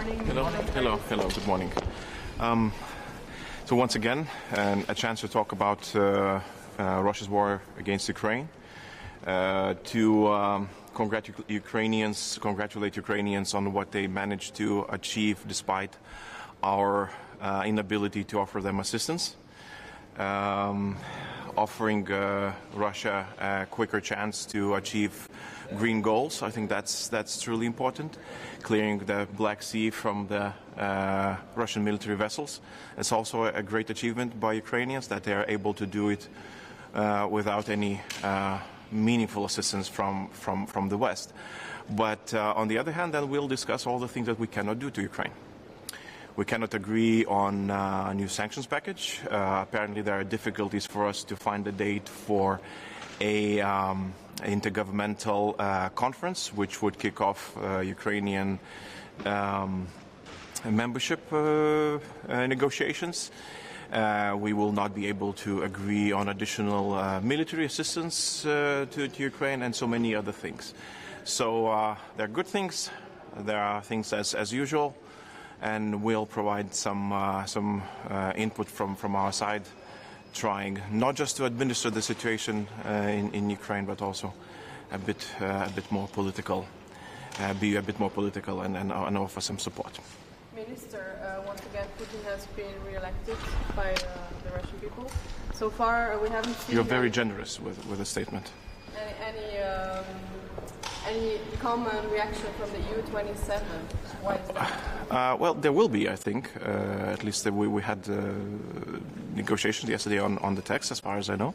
morning. Hello. Good morning. So once again, a chance to talk about Russia's war against Ukraine, to congratulate Ukrainians on what they managed to achieve despite our inability to offer them assistance, offering Russia a quicker chance to achieve green goals. I think that's truly important. Clearing the Black Sea from the Russian military vessels. It's also a great achievement by Ukrainians that they are able to do it without any meaningful assistance from the West. But on the other hand, then we'll discuss all the things that we cannot do to Ukraine. We cannot agree on a new sanctions package. Apparently there are difficulties for us to find a date for a intergovernmental conference, which would kick off Ukrainian membership negotiations. We will not be able to agree on additional military assistance to Ukraine and so many other things. So there are good things. There are things as usual, and we'll provide some input from our side, trying not just to administer the situation in Ukraine, but also a bit more political, be a bit more political and offer some support. Minister, once again, Putin has been re-elected by the Russian people. So far, we haven't seen. You're very generous with a statement. Any common reaction from the EU27? Why is that? Well, there will be, I think. At least we had negotiations yesterday on the text, as far as I know.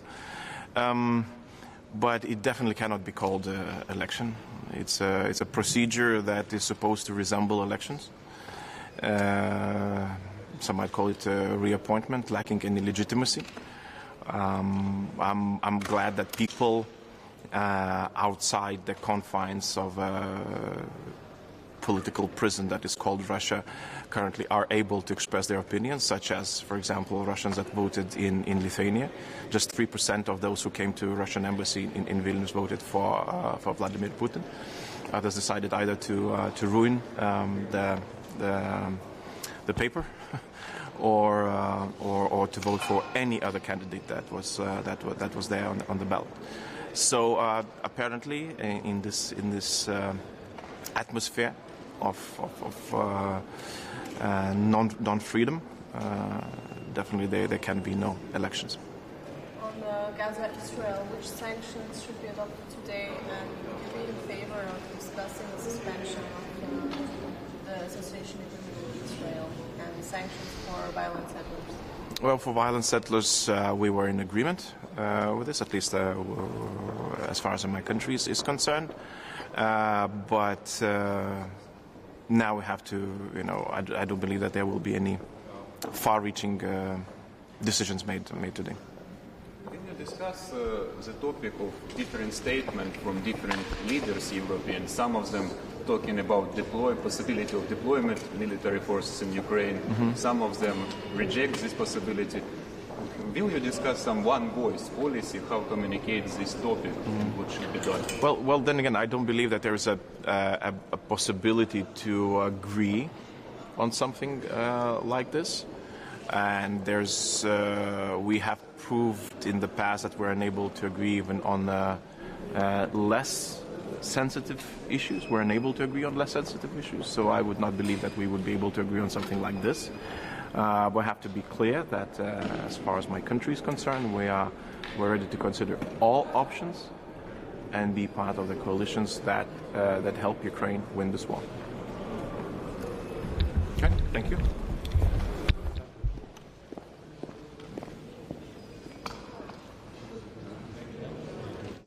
But it definitely cannot be called an election. It's a procedure that is supposed to resemble elections. Some might call it a reappointment, lacking any legitimacy. I'm glad that people outside the confines of a political prison that is called Russia currently are able to express their opinions, such as, for example, Russians that voted in Lithuania. Just 3% of those who came to Russian embassy in Vilnius voted for Vladimir Putin. Others decided either to ruin the paper or to vote for any other candidate that was there on the ballot. So apparently, in this atmosphere of non-freedom, definitely there can be no elections. On Gaza, Israel, which sanctions should be adopted today, and would you be in favor of discussing the suspension of the association agreement with Israel and sanctions for violent settlers? Well, for violent settlers, we were in agreement with this, at least as far as my country is concerned. But now we have to, I don't believe that there will be any far-reaching decisions made today. Can you discuss the topic of different statements from different leaders, European, some of them talking about possibility of deployment military forces in Ukraine, some of them reject this possibility. Will you discuss some one-voice policy, how to communicate this topic, and what should be done? Well, then again, I don't believe that there is a possibility to agree on something like this. And we have proved in the past that we're unable to agree even on less sensitive issues. We're unable to agree on less sensitive issues. So I would not believe that we would be able to agree on something like this. We have to be clear that as far as my country is concerned, we're ready to consider all options and be part of the coalitions that help Ukraine win this war. Okay, thank you.